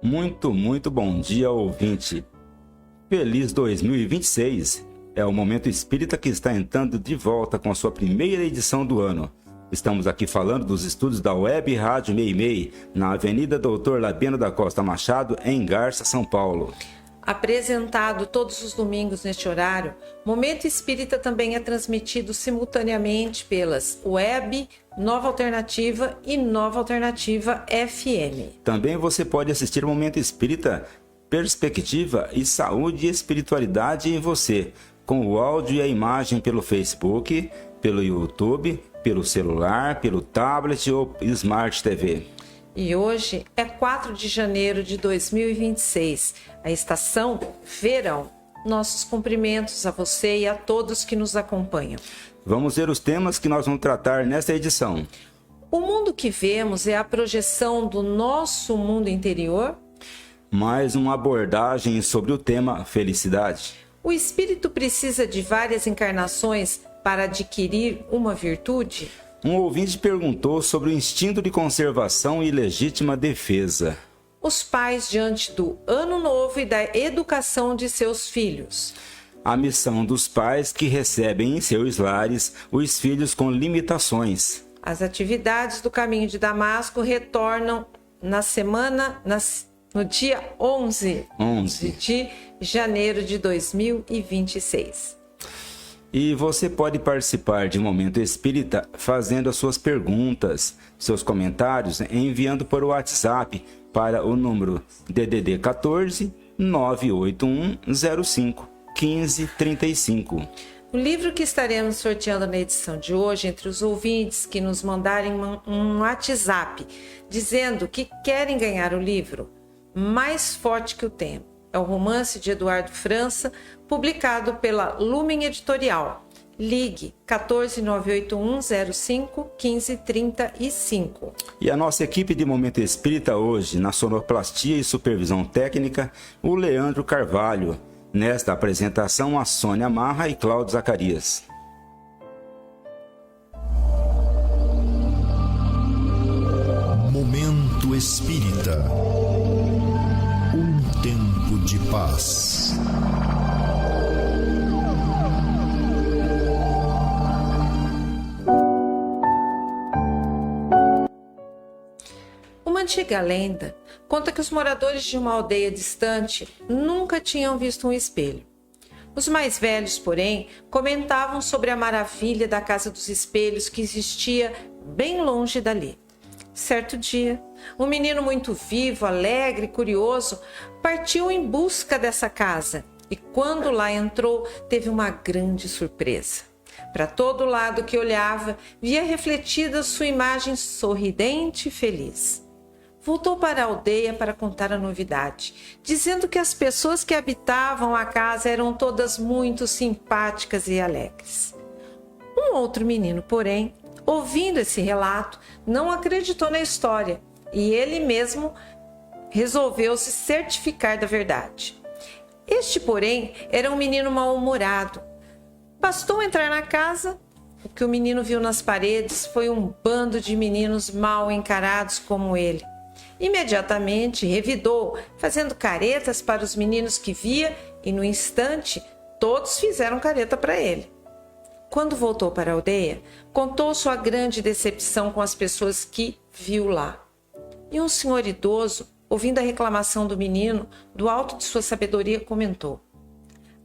Muito bom dia, ouvinte. Feliz 2026. É o Momento Espírita que está entrando de volta com a sua primeira edição do ano. Estamos aqui falando dos estúdios da Web Rádio Meimei, na Avenida Doutor Labiano da Costa Machado, em Garça, São Paulo. Apresentado todos os domingos neste horário, Momento Espírita também é transmitido simultaneamente pelas Web, Nova Alternativa e Nova Alternativa FM. Também você pode assistir o Momento Espírita Perspectiva e Saúde e Espiritualidade em Você, com o áudio e a imagem pelo Facebook, pelo YouTube, pelo celular, pelo tablet ou Smart TV. E hoje é 4 de janeiro de 2026, a estação verão. Nossos cumprimentos a você e a todos que nos acompanham. Vamos ver os temas que nós vamos tratar nesta edição. O mundo que vemos é a projeção do nosso mundo interior? Mais uma abordagem sobre o tema felicidade. O espírito precisa de várias encarnações para adquirir uma virtude? Um ouvinte perguntou sobre o instinto de conservação e legítima defesa. Os pais diante do ano novo e da educação de seus filhos. A missão dos pais que recebem em seus lares os filhos com limitações. As atividades do Caminho de Damasco retornam no dia 11 de janeiro de 2026. E você pode participar de Momento Espírita fazendo as suas perguntas, seus comentários, enviando por WhatsApp para o número DDD 14 981 05 1535. O livro que estaremos sorteando na edição de hoje, entre os ouvintes que nos mandarem um WhatsApp dizendo que querem ganhar o livro Mais Forte que o Tempo, é o romance de Eduardo França, publicado pela Lumen Editorial. Ligue 14981051535. E a nossa equipe de Momento Espírita hoje, na sonoplastia e supervisão técnica, o Leandro Carvalho. Nesta apresentação, a Sônia Marra e Cláudio Zacarias. Momento Espírita. Um tempo de paz. Uma antiga lenda conta que os moradores de uma aldeia distante nunca tinham visto um espelho. Os mais velhos, porém, comentavam sobre a maravilha da Casa dos Espelhos que existia bem longe dali. Certo dia, um menino muito vivo, alegre e curioso partiu em busca dessa casa e, quando lá entrou, teve uma grande surpresa. Para todo lado que olhava, via refletida sua imagem sorridente e feliz. Voltou para a aldeia para contar a novidade, dizendo que as pessoas que habitavam a casa eram todas muito simpáticas e alegres. Um outro menino, porém, ouvindo esse relato, não acreditou na história e ele mesmo resolveu se certificar da verdade. Este, porém, era um menino mal-humorado. Bastou entrar na casa, o que o menino viu nas paredes foi um bando de meninos mal encarados como ele. Imediatamente revidou, fazendo caretas para os meninos que via e, no instante, todos fizeram careta para ele. Quando voltou para a aldeia, contou sua grande decepção com as pessoas que viu lá. E um senhor idoso, ouvindo a reclamação do menino, do alto de sua sabedoria, comentou: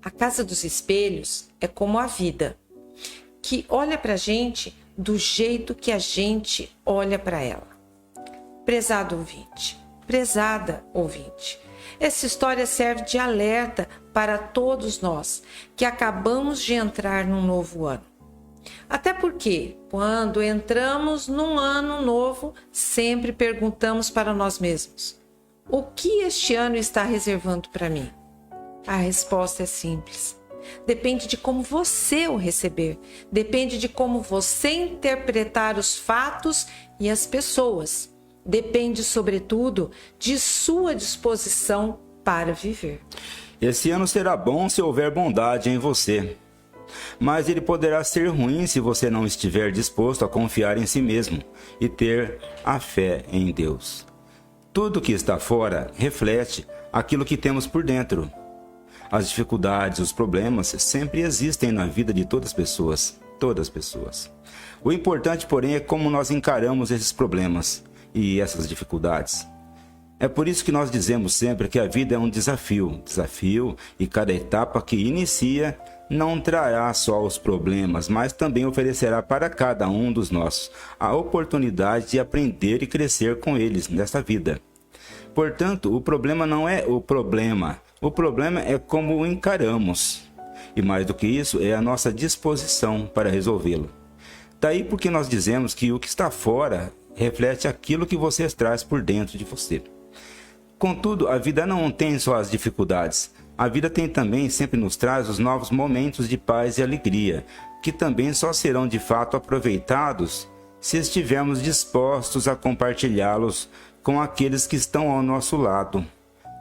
a Casa dos Espelhos é como a vida, que olha para a gente do jeito que a gente olha para ela. Prezado ouvinte, prezada ouvinte, essa história serve de alerta para todos nós que acabamos de entrar num novo ano. Até porque, quando entramos num ano novo, sempre perguntamos para nós mesmos: o que este ano está reservando para mim? A resposta é simples. Depende de como você o receber, depende de como você interpretar os fatos e as pessoas. Depende, sobretudo, de sua disposição para viver. Esse ano será bom se houver bondade em você. Mas ele poderá ser ruim se você não estiver disposto a confiar em si mesmo e ter a fé em Deus. Tudo que está fora reflete aquilo que temos por dentro. As dificuldades, os problemas sempre existem na vida de todas as pessoas. Todas as pessoas. O importante, porém, é como nós encaramos esses problemas e essas dificuldades. É por isso que nós dizemos sempre que a vida é um desafio, e cada etapa que inicia não trará só os problemas, mas também oferecerá para cada um dos nossos a oportunidade de aprender e crescer com eles nesta vida. Portanto, o problema não é o problema é como o encaramos. E mais do que isso, é a nossa disposição para resolvê-lo. Daí porque nós dizemos que o que está fora reflete aquilo que você traz por dentro de você. Contudo, a vida não tem só as dificuldades. A vida tem também, sempre nos traz os novos momentos de paz e alegria, que também só serão de fato aproveitados se estivermos dispostos a compartilhá-los com aqueles que estão ao nosso lado,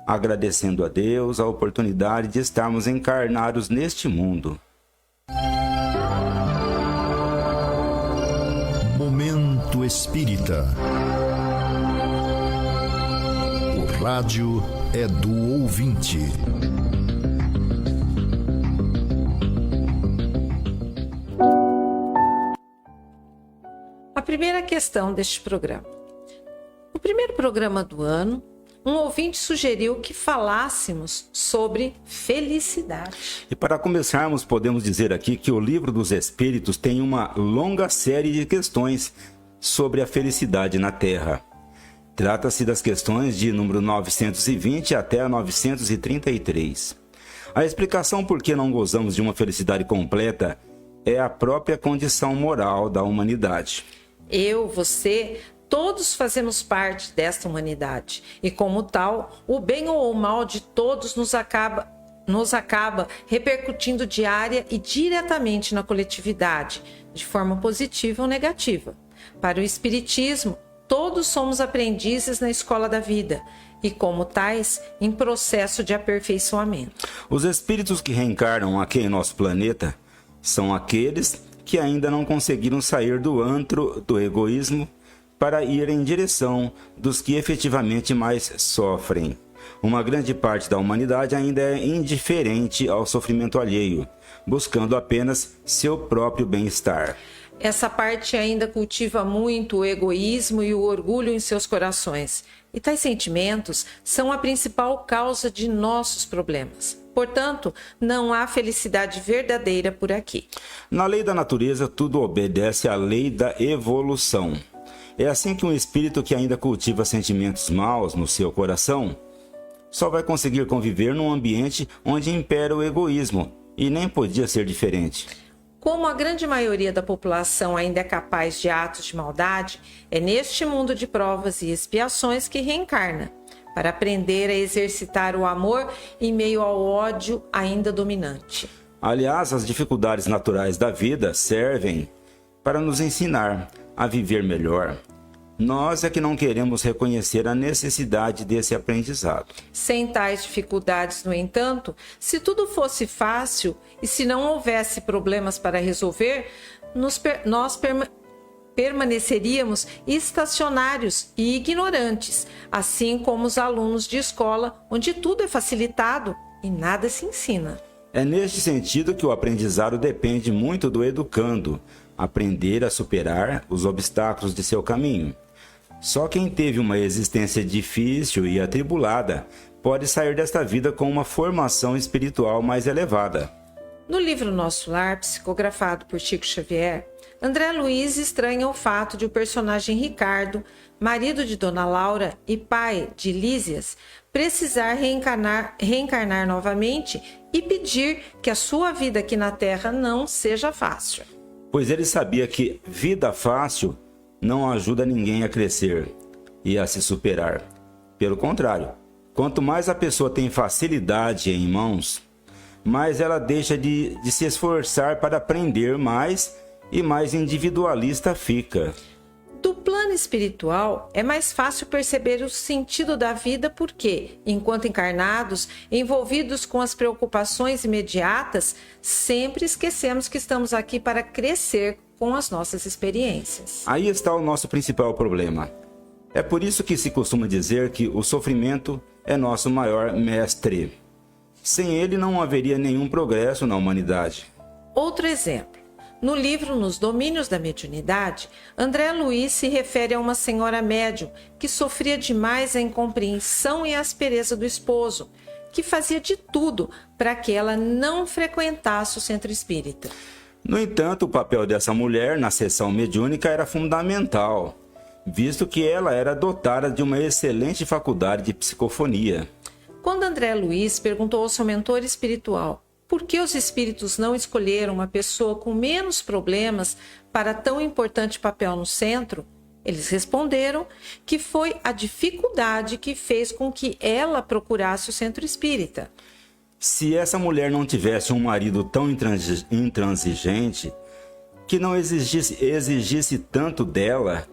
agradecendo a Deus a oportunidade de estarmos encarnados neste mundo. Momento Espírita. O rádio é do ouvinte. A primeira questão deste programa. No primeiro programa do ano, um ouvinte sugeriu que falássemos sobre felicidade. E para começarmos, podemos dizer aqui que o Livro dos Espíritos tem uma longa série de questões sobre a felicidade na Terra. Trata-se das questões de número 920 até a 933. A explicação por que não gozamos de uma felicidade completa é a própria condição moral da humanidade. Eu, você, todos fazemos parte desta humanidade. E como tal, o bem ou o mal de todos nos acaba repercutindo diária e diretamente na coletividade, de forma positiva ou negativa. Para o Espiritismo, todos somos aprendizes na escola da vida e, como tais, em processo de aperfeiçoamento. Os espíritos que reencarnam aqui em nosso planeta são aqueles que ainda não conseguiram sair do antro do egoísmo para ir em direção dos que efetivamente mais sofrem. Uma grande parte da humanidade ainda é indiferente ao sofrimento alheio, buscando apenas seu próprio bem-estar. Essa parte ainda cultiva muito o egoísmo e o orgulho em seus corações. E tais sentimentos são a principal causa de nossos problemas. Portanto, não há felicidade verdadeira por aqui. Na lei da natureza, tudo obedece à lei da evolução. É assim que um espírito que ainda cultiva sentimentos maus no seu coração só vai conseguir conviver num ambiente onde impera o egoísmo, e nem podia ser diferente. Como a grande maioria da população ainda é capaz de atos de maldade, é neste mundo de provas e expiações que reencarna, para aprender a exercitar o amor em meio ao ódio ainda dominante. Aliás, as dificuldades naturais da vida servem para nos ensinar a viver melhor. Nós é que não queremos reconhecer a necessidade desse aprendizado. Sem tais dificuldades, no entanto, se tudo fosse fácil e se não houvesse problemas para resolver, nós permaneceríamos estacionários e ignorantes, assim como os alunos de escola, onde tudo é facilitado e nada se ensina. É neste sentido que o aprendizado depende muito do educando, aprender a superar os obstáculos de seu caminho. Só quem teve uma existência difícil e atribulada pode sair desta vida com uma formação espiritual mais elevada. No livro Nosso Lar, psicografado por Chico Xavier, André Luiz estranha o fato de o personagem Ricardo, marido de Dona Laura e pai de Lísias, precisar reencarnar novamente e pedir que a sua vida aqui na Terra não seja fácil. Pois ele sabia que vida fácil não ajuda ninguém a crescer e a se superar. Pelo contrário, quanto mais a pessoa tem facilidade em mãos, mais ela deixa de se esforçar para aprender mais e mais individualista fica. Do plano espiritual, é mais fácil perceber o sentido da vida porque, enquanto encarnados, envolvidos com as preocupações imediatas, sempre esquecemos que estamos aqui para crescer com as nossas experiências. Aí está o nosso principal problema. É por isso que se costuma dizer que o sofrimento é nosso maior mestre. Sem ele não haveria nenhum progresso na humanidade. Outro exemplo. No livro Nos Domínios da Mediunidade, André Luiz se refere a uma senhora médium que sofria demais a incompreensão e a aspereza do esposo, que fazia de tudo para que ela não frequentasse o centro espírita. No entanto, o papel dessa mulher na sessão mediúnica era fundamental, visto que ela era dotada de uma excelente faculdade de psicofonia. Quando André Luiz perguntou ao seu mentor espiritual por que os espíritos não escolheram uma pessoa com menos problemas para tão importante papel no centro, eles responderam que foi a dificuldade que fez com que ela procurasse o centro espírita. Se essa mulher não tivesse um marido tão intransigente, que não exigisse tanto dela,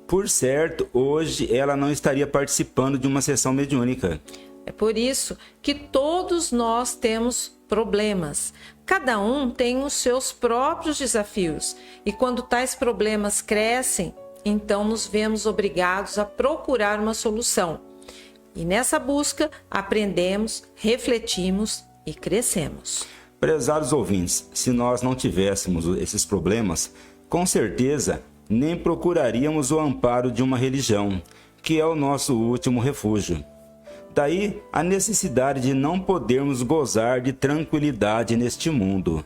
por certo, hoje ela não estaria participando de uma sessão mediúnica. É por isso que todos nós temos problemas. Cada um tem os seus próprios desafios. E quando tais problemas crescem, então nos vemos obrigados a procurar uma solução. E nessa busca, aprendemos, refletimos e crescemos. Prezados ouvintes, se nós não tivéssemos esses problemas, com certeza nem procuraríamos o amparo de uma religião, que é o nosso último refúgio. Daí a necessidade de não podermos gozar de tranquilidade neste mundo.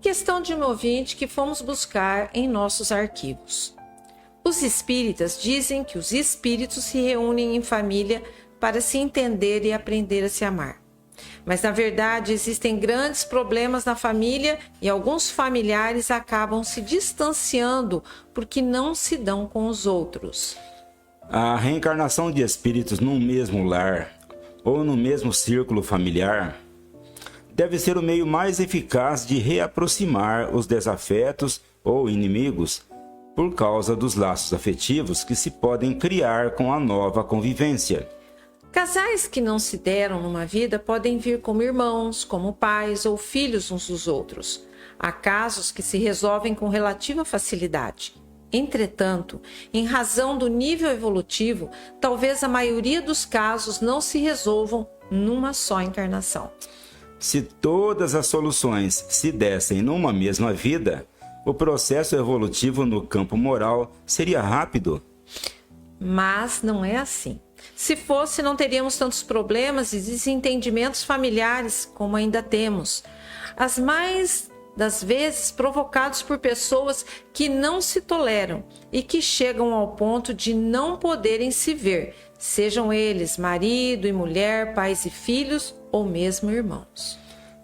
Questão de um ouvinte que fomos buscar em nossos arquivos. Os espíritas dizem que os espíritos se reúnem em família para se entender e aprender a se amar. Mas, na verdade, existem grandes problemas na família e alguns familiares acabam se distanciando porque não se dão com os outros. A reencarnação de espíritos num mesmo lar ou no mesmo círculo familiar deve ser o meio mais eficaz de reaproximar os desafetos ou inimigos por causa dos laços afetivos que se podem criar com a nova convivência. Casais que não se deram numa vida podem vir como irmãos, como pais ou filhos uns dos outros. Há casos que se resolvem com relativa facilidade. Entretanto, em razão do nível evolutivo, talvez a maioria dos casos não se resolvam numa só encarnação. Se todas as soluções se dessem numa mesma vida, o processo evolutivo no campo moral seria rápido. Mas não é assim. Se fosse, não teríamos tantos problemas e desentendimentos familiares como ainda temos. As mais das vezes provocados por pessoas que não se toleram e que chegam ao ponto de não poderem se ver, sejam eles marido e mulher, pais e filhos ou mesmo irmãos.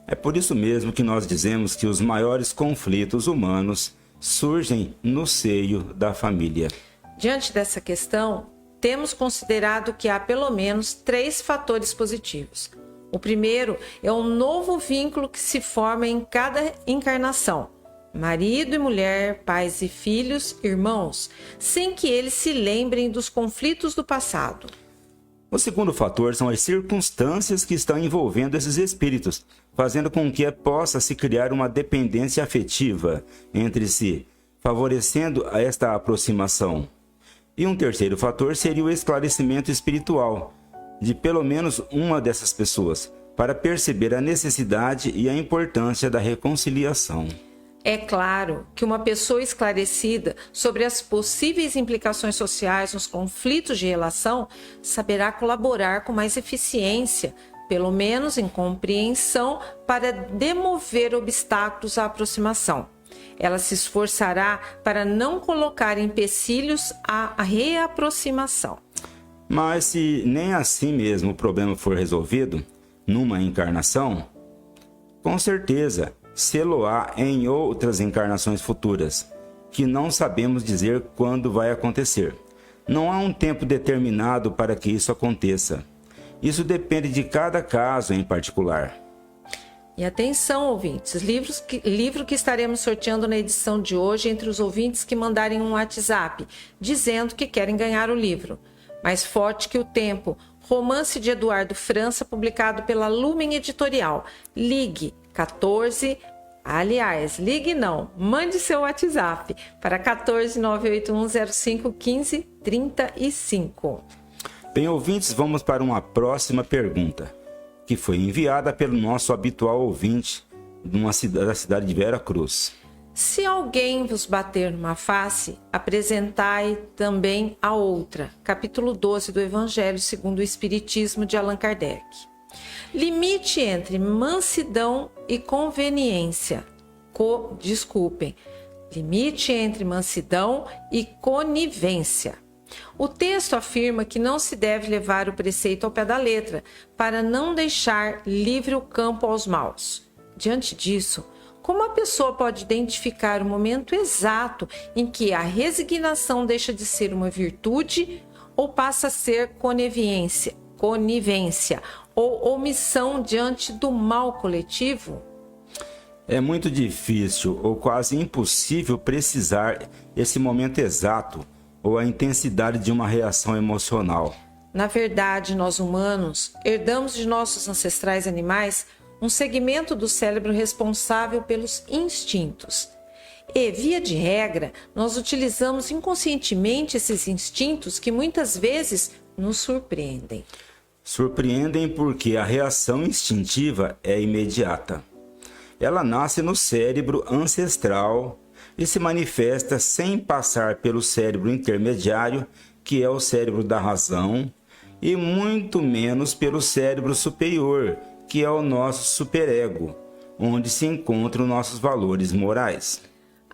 É por isso mesmo que nós dizemos que os maiores conflitos humanos surgem no seio da família. Diante dessa questão, temos considerado que há pelo menos 3 fatores positivos. O primeiro é um novo vínculo que se forma em cada encarnação. Marido e mulher, pais e filhos, irmãos, sem que eles se lembrem dos conflitos do passado. O segundo fator são as circunstâncias que estão envolvendo esses espíritos, fazendo com que possa se criar uma dependência afetiva entre si, favorecendo esta aproximação. E um terceiro fator seria o esclarecimento espiritual de pelo menos uma dessas pessoas, para perceber a necessidade e a importância da reconciliação. É claro que uma pessoa esclarecida sobre as possíveis implicações sociais nos conflitos de relação saberá colaborar com mais eficiência, pelo menos em compreensão, para demover obstáculos à aproximação. Ela se esforçará para não colocar empecilhos à reaproximação. Mas se nem assim mesmo o problema for resolvido, numa encarnação, com certeza sê-lo-á em outras encarnações futuras, que não sabemos dizer quando vai acontecer. Não há um tempo determinado para que isso aconteça. Isso depende de cada caso em particular. E atenção, ouvintes, livro que estaremos sorteando na edição de hoje entre os ouvintes que mandarem um WhatsApp dizendo que querem ganhar o livro. Mais Forte que o Tempo, romance de Eduardo França, publicado pela Lumen Editorial. Ligue 14 Aliás, ligue não, mande seu WhatsApp para 14981051535. Bem, ouvintes, vamos para uma próxima pergunta, que foi enviada pelo nosso habitual ouvinte da cidade de Vera Cruz. Se alguém vos bater numa face, apresentai também a outra. Capítulo 12 do Evangelho segundo o Espiritismo de Allan Kardec. Limite entre mansidão e conveniência. Limite entre mansidão e conivência. O texto afirma que não se deve levar o preceito ao pé da letra, para não deixar livre o campo aos maus. Diante disso, como a pessoa pode identificar o momento exato em que a resignação deixa de ser uma virtude ou passa a ser conivência ou omissão diante do mal coletivo? É muito difícil ou quase impossível precisar esse momento exato ou a intensidade de uma reação emocional. Na verdade, nós humanos herdamos de nossos ancestrais animais um segmento do cérebro responsável pelos instintos. E, via de regra, nós utilizamos inconscientemente esses instintos que muitas vezes nos surpreendem. Surpreendem porque a reação instintiva é imediata. Ela nasce no cérebro ancestral e se manifesta sem passar pelo cérebro intermediário, que é o cérebro da razão, e muito menos pelo cérebro superior, que é o nosso superego, onde se encontram nossos valores morais.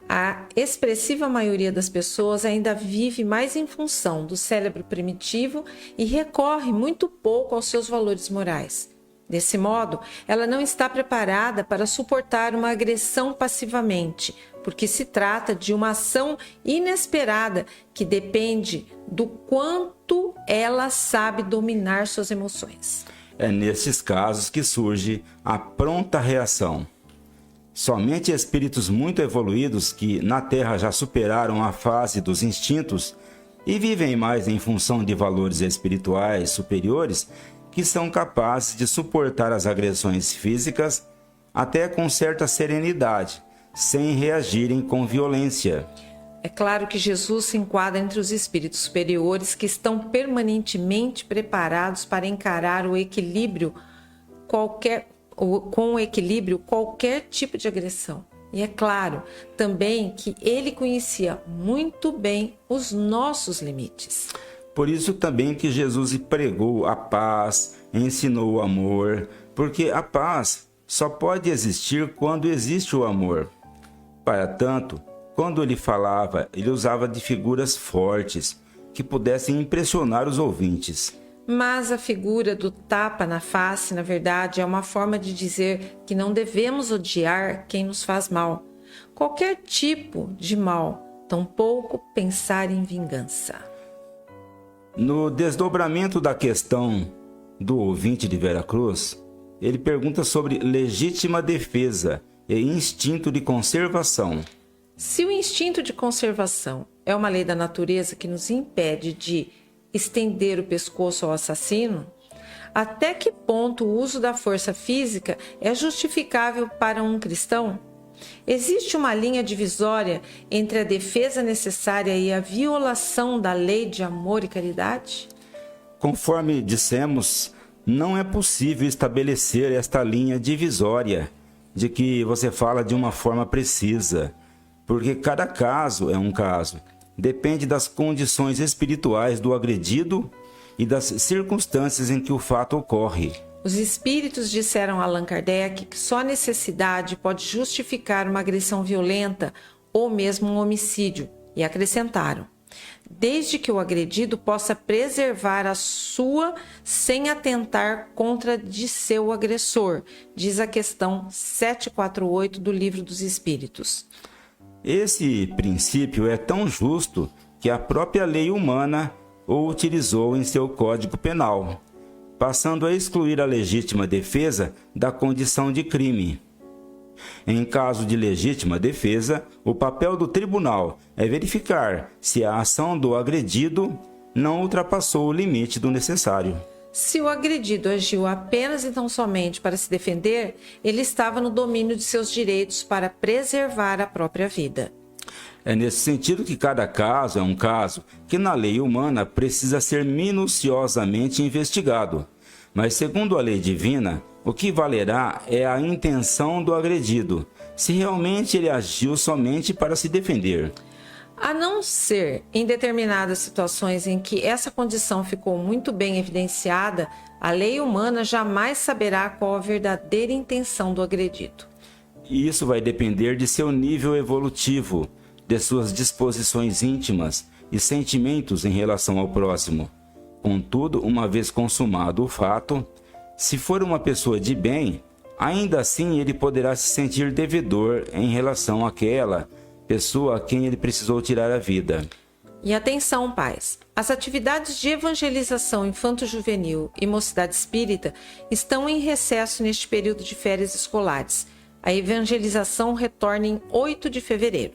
A expressiva maioria das pessoas ainda vive mais em função do cérebro primitivo e recorre muito pouco aos seus valores morais. Desse modo, ela não está preparada para suportar uma agressão passivamente, porque se trata de uma ação inesperada que depende do quanto ela sabe dominar suas emoções. É nesses casos que surge a pronta reação. Somente espíritos muito evoluídos que na Terra já superaram a fase dos instintos e vivem mais em função de valores espirituais superiores que são capazes de suportar as agressões físicas até com certa serenidade, sem reagirem com violência. É claro que Jesus se enquadra entre os espíritos superiores que estão permanentemente preparados para encarar com o equilíbrio qualquer tipo de agressão. E é claro também que ele conhecia muito bem os nossos limites. Por isso também que Jesus pregou a paz, ensinou o amor, porque a paz só pode existir quando existe o amor. Para tanto, quando ele falava, ele usava de figuras fortes, que pudessem impressionar os ouvintes. Mas a figura do tapa na face, na verdade, é uma forma de dizer que não devemos odiar quem nos faz mal. Qualquer tipo de mal, tampouco pensar em vingança. No desdobramento da questão do ouvinte de Vera Cruz, ele pergunta sobre legítima defesa e instinto de conservação. Se o instinto de conservação é uma lei da natureza que nos impede de estender o pescoço ao assassino, até que ponto o uso da força física é justificável para um cristão? Existe uma linha divisória entre a defesa necessária e a violação da lei de amor e caridade? Conforme dissemos, não é possível estabelecer esta linha divisória de que você fala de uma forma precisa, porque cada caso é um caso. Depende das condições espirituais do agredido e das circunstâncias em que o fato ocorre. Os espíritos disseram a Allan Kardec que só a necessidade pode justificar uma agressão violenta ou mesmo um homicídio, e acrescentaram: desde que o agredido possa preservar a sua sem atentar contra de seu agressor, diz a questão 748 do Livro dos Espíritos. Esse princípio é tão justo que a própria lei humana o utilizou em seu Código Penal, passando a excluir a legítima defesa da condição de crime. Em caso de legítima defesa, o papel do tribunal é verificar se a ação do agredido não ultrapassou o limite do necessário. Se o agredido agiu apenas e tão somente para se defender, ele estava no domínio de seus direitos para preservar a própria vida. É nesse sentido que cada caso é um caso que na lei humana precisa ser minuciosamente investigado. Mas segundo a lei divina, o que valerá é a intenção do agredido, se realmente ele agiu somente para se defender. A não ser em determinadas situações em que essa condição ficou muito bem evidenciada, a lei humana jamais saberá qual a verdadeira intenção do agredido. E isso vai depender de seu nível evolutivo, de suas disposições íntimas e sentimentos em relação ao próximo. Contudo, uma vez consumado o fato, se for uma pessoa de bem, ainda assim ele poderá se sentir devedor em relação àquela pessoa a quem ele precisou tirar a vida. E atenção, pais! As atividades de evangelização infanto-juvenil e mocidade espírita estão em recesso neste período de férias escolares. A evangelização retorna em 8 de fevereiro.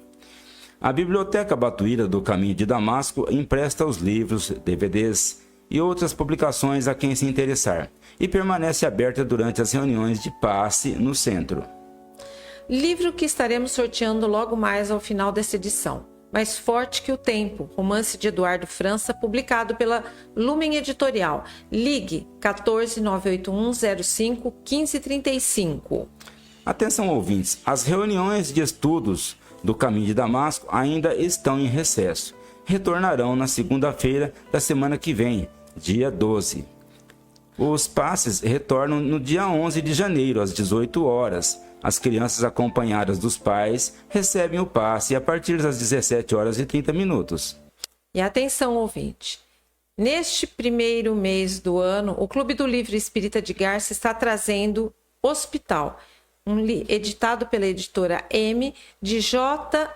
A Biblioteca Batuíra do Caminho de Damasco empresta os livros, DVDs e outras publicações a quem se interessar e permanece aberta durante as reuniões de passe no centro. Livro que estaremos sorteando logo mais ao final desta edição. Mais Forte que o Tempo, romance de Eduardo França, publicado pela Lumen Editorial. Ligue 14-98105-1535. Atenção, ouvintes, as reuniões de estudos do Caminho de Damasco ainda estão em recesso. Retornarão na segunda-feira da semana que vem, dia 12. Os passes retornam no dia 11 de janeiro, às 18 horas. As crianças acompanhadas dos pais recebem o passe a partir das 17 horas e 30 minutos. E atenção, ouvinte! Neste primeiro mês do ano, o Clube do Livro Espírita de Garça está trazendo Hospital, editado pela editora M, de J.W.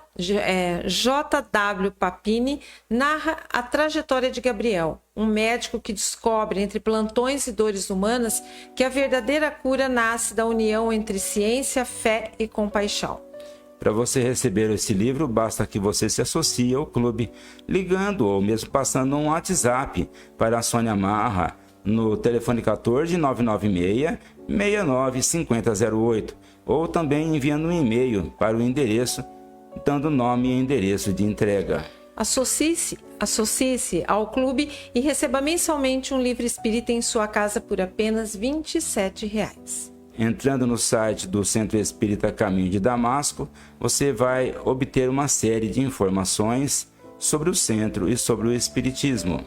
Papini, narra a trajetória de Gabriel, um médico que descobre entre plantões e dores humanas que a verdadeira cura nasce da união entre ciência, fé e compaixão. Para você receber esse livro, basta que você se associe ao clube, ligando ou mesmo passando um WhatsApp para a Sônia Marra, no telefone 14 996 69 5008, ou também enviando um e-mail para o endereço, dando nome e endereço de entrega. Associe-se ao clube e receba mensalmente um livro espírita em sua casa por apenas R$ 27,00. Entrando no site do Centro Espírita Caminho de Damasco, você vai obter uma série de informações sobre o centro e sobre o espiritismo.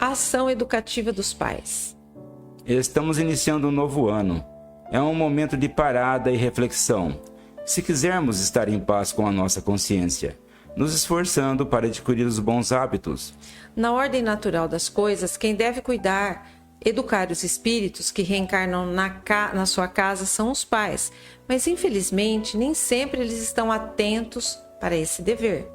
A ação educativa dos pais. Estamos iniciando um novo ano. É um momento de parada e reflexão. Se quisermos estar em paz com a nossa consciência, nos esforçando para adquirir os bons hábitos. Na ordem natural das coisas, quem deve educar os espíritos que reencarnam na sua casa são os pais, mas infelizmente nem sempre eles estão atentos para esse dever.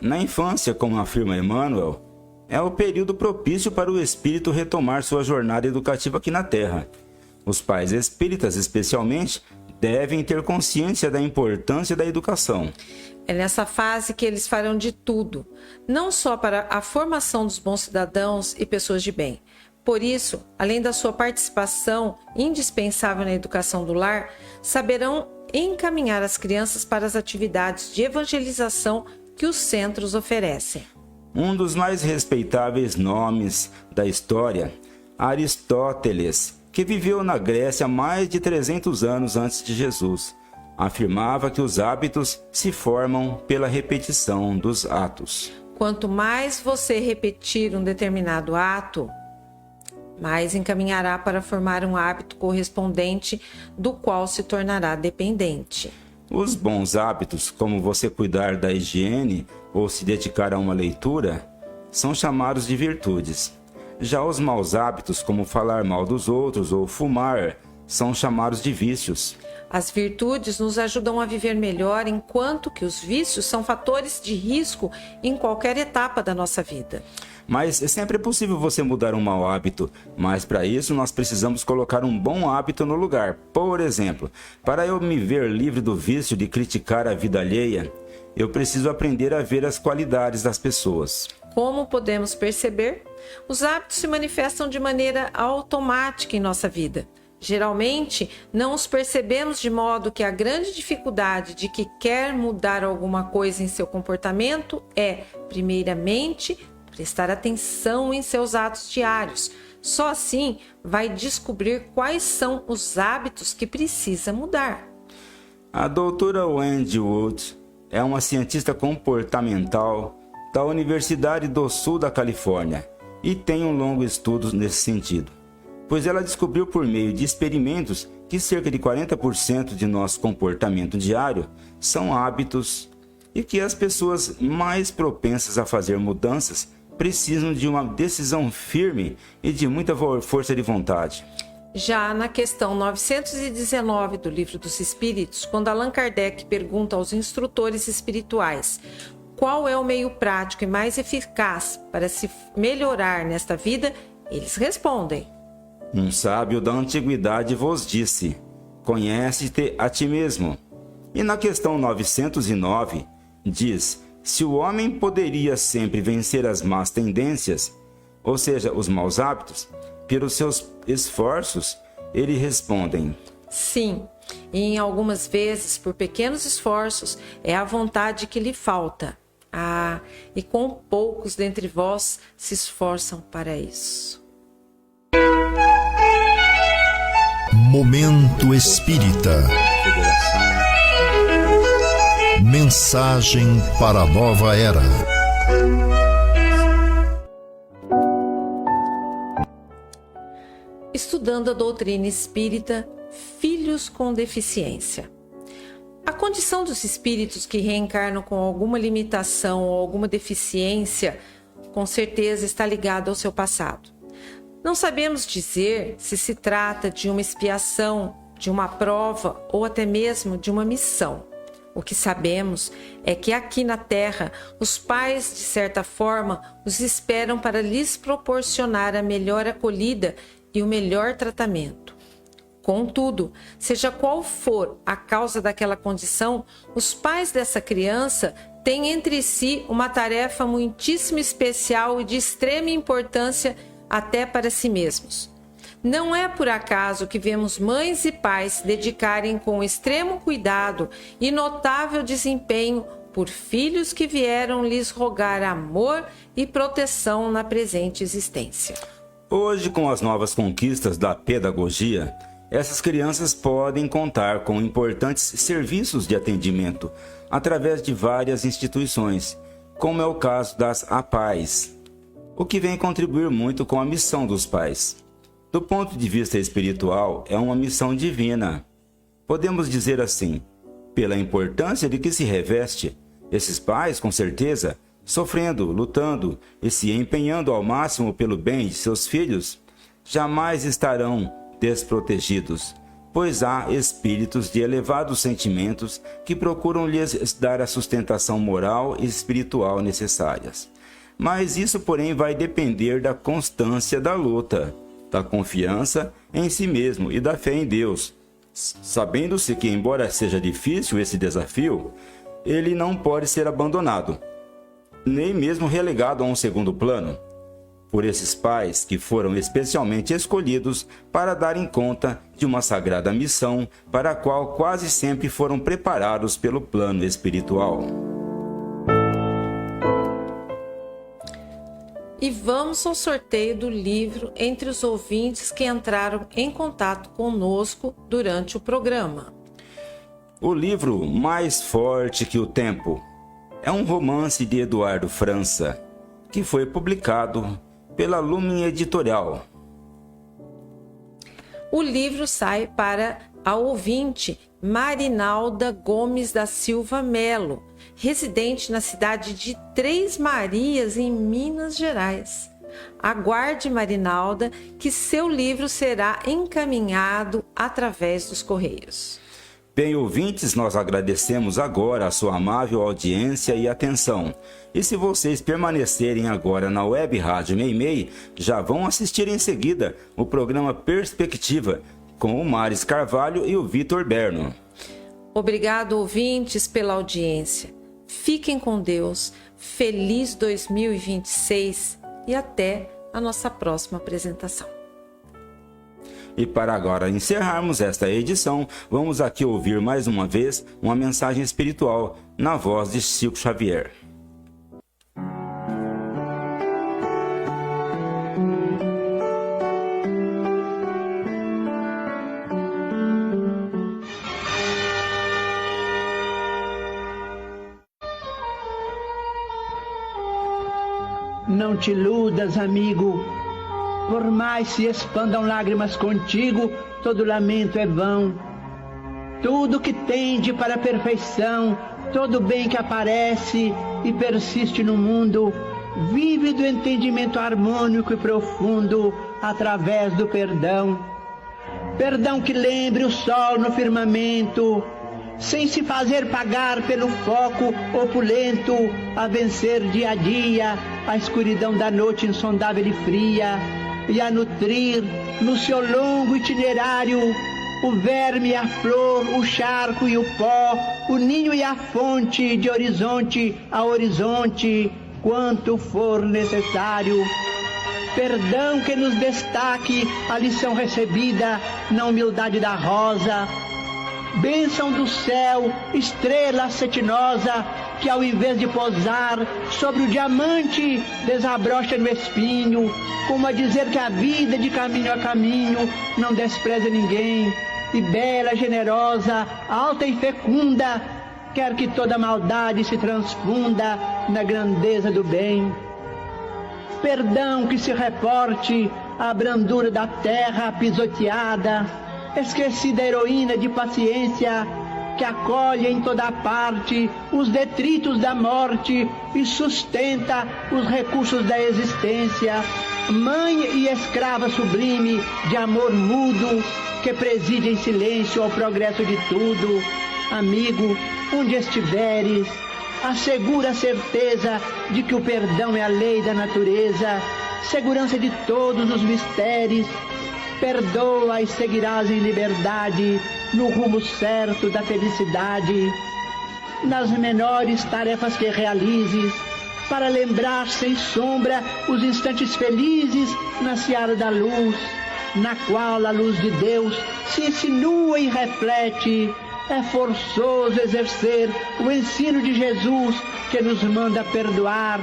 Na infância, como afirma Emmanuel, é o período propício para o espírito retomar sua jornada educativa aqui na Terra. Os pais espíritas, especialmente, devem ter consciência da importância da educação. É nessa fase que eles farão de tudo, não só para a formação dos bons cidadãos e pessoas de bem. Por isso, além da sua participação indispensável na educação do lar, saberão encaminhar as crianças para as atividades de evangelização que os centros oferecem. Um dos mais respeitáveis nomes da história, Aristóteles, que viveu na Grécia há mais de 300 anos antes de Jesus, afirmava que os hábitos se formam pela repetição dos atos. Quanto mais você repetir um determinado ato, mais encaminhará para formar um hábito correspondente do qual se tornará dependente. Os bons hábitos, como você cuidar da higiene ou se dedicar a uma leitura, são chamados de virtudes. Já os maus hábitos, como falar mal dos outros ou fumar, são chamados de vícios. As virtudes nos ajudam a viver melhor, enquanto que os vícios são fatores de risco em qualquer etapa da nossa vida. Mas sempre é possível você mudar um mau hábito, mas para isso nós precisamos colocar um bom hábito no lugar. Por exemplo, para eu me ver livre do vício de criticar a vida alheia, eu preciso aprender a ver as qualidades das pessoas. Como podemos perceber, os hábitos se manifestam de maneira automática em nossa vida. Geralmente, não os percebemos, de modo que a grande dificuldade de que quer mudar alguma coisa em seu comportamento é, primeiramente, prestar atenção em seus atos diários. Só assim vai descobrir quais são os hábitos que precisa mudar. A doutora Wendy Wood é uma cientista comportamental da Universidade do Sul da Califórnia e tem um longo estudo nesse sentido, pois ela descobriu por meio de experimentos que cerca de 40% de nosso comportamento diário são hábitos e que as pessoas mais propensas a fazer mudanças precisam de uma decisão firme e de muita força de vontade. Já na questão 919 do Livro dos Espíritos, quando Allan Kardec pergunta aos instrutores espirituais qual é o meio prático e mais eficaz para se melhorar nesta vida, eles respondem: Um sábio da antiguidade vos disse: conhece-te a ti mesmo. E na questão 909 diz: se o homem poderia sempre vencer as más tendências, ou seja, os maus hábitos, pelos seus esforços, eles respondem: sim, e em algumas vezes, por pequenos esforços, é a vontade que lhe falta. Ah, e com poucos dentre vós se esforçam para isso. Momento Espírita. Mensagem para a nova era. Estudando a doutrina espírita, filhos com deficiência. A condição dos espíritos que reencarnam com alguma limitação ou alguma deficiência, com certeza está ligada ao seu passado. Não sabemos dizer se trata de uma expiação, de uma prova ou até mesmo de uma missão. O que sabemos é que aqui na Terra, os pais, de certa forma, os esperam para lhes proporcionar a melhor acolhida e o melhor tratamento. Contudo, seja qual for a causa daquela condição, os pais dessa criança têm entre si uma tarefa muitíssimo especial e de extrema importância até para si mesmos. Não é por acaso que vemos mães e pais se dedicarem com extremo cuidado e notável desempenho por filhos que vieram lhes rogar amor e proteção na presente existência. Hoje, com as novas conquistas da pedagogia, essas crianças podem contar com importantes serviços de atendimento através de várias instituições, como é o caso das APAES, o que vem contribuir muito com a missão dos pais. Do ponto de vista espiritual, é uma missão divina. Podemos dizer assim, pela importância de que se reveste, esses pais, com certeza, sofrendo, lutando e se empenhando ao máximo pelo bem de seus filhos, jamais estarão desprotegidos, pois há espíritos de elevados sentimentos que procuram lhes dar a sustentação moral e espiritual necessárias. Mas isso, porém, vai depender da constância da luta, da confiança em si mesmo e da fé em Deus, sabendo-se que, embora seja difícil esse desafio, ele não pode ser abandonado, nem mesmo relegado a um segundo plano, por esses pais que foram especialmente escolhidos para darem conta de uma sagrada missão para a qual quase sempre foram preparados pelo plano espiritual. E vamos ao sorteio do livro entre os ouvintes que entraram em contato conosco durante o programa. O livro Mais Forte que o Tempo é um romance de Eduardo França, que foi publicado pela Lumen Editorial. O livro sai para a ouvinte Marinalda Gomes da Silva Melo, residente na cidade de Três Marias, em Minas Gerais. Aguarde, Marinalda, que seu livro será encaminhado através dos correios. Bem, ouvintes, nós agradecemos agora a sua amável audiência e atenção. E se vocês permanecerem agora na Web Rádio Meimei, já vão assistir em seguida o programa Perspectiva, com o Maris Carvalho e o Vitor Berno. Obrigado, ouvintes, pela audiência. Fiquem com Deus, feliz 2026 e até a nossa próxima apresentação. E para agora encerrarmos esta edição, vamos aqui ouvir mais uma vez uma mensagem espiritual na voz de Chico Xavier. Não te iludas, amigo. Por mais se expandam lágrimas contigo, todo lamento é vão. Tudo que tende para a perfeição, todo bem que aparece e persiste no mundo, vive do entendimento harmônico e profundo através do perdão. Perdão que lembre o sol no firmamento, sem se fazer pagar pelo foco opulento, a vencer dia a dia a escuridão da noite insondável e fria, e a nutrir no seu longo itinerário o verme e a flor, o charco e o pó, o ninho e a fonte, de horizonte a horizonte, quanto for necessário. Perdão que nos destaque a lição recebida na humildade da rosa, bênção do céu, estrela cetinosa, que ao invés de pousar sobre o diamante, desabrocha no espinho, como a dizer que a vida de caminho a caminho não despreza ninguém, e bela, generosa, alta e fecunda, quer que toda maldade se transfunda na grandeza do bem. Perdão que se reporte à brandura da terra pisoteada, esquecida heroína de paciência, que acolhe em toda parte os detritos da morte e sustenta os recursos da existência, mãe e escrava sublime de amor mudo, que preside em silêncio ao progresso de tudo. Amigo, onde estiveres, assegura a certeza de que o perdão é a lei da natureza, segurança de todos os mistérios. Perdoa e seguirás em liberdade, no rumo certo da felicidade. Nas menores tarefas que realizes, para lembrar sem sombra os instantes felizes na seara da luz, na qual a luz de Deus se insinua e reflete. É forçoso exercer o ensino de Jesus, que nos manda perdoar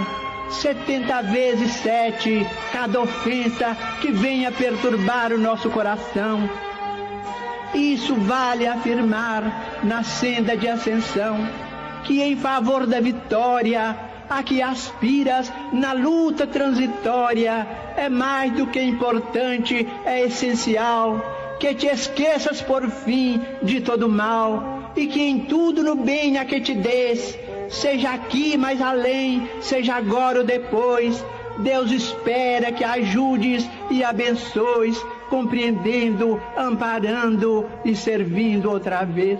70 vezes 7 cada ofensa que venha perturbar o nosso coração. Isso vale afirmar na senda de ascensão, que em favor da vitória a que aspiras na luta transitória é mais do que importante, é essencial que te esqueças por fim de todo mal, e que em tudo no bem a que te des, seja aqui mais além, seja agora ou depois, Deus espera que ajudes e abençoes, compreendendo, amparando e servindo outra vez.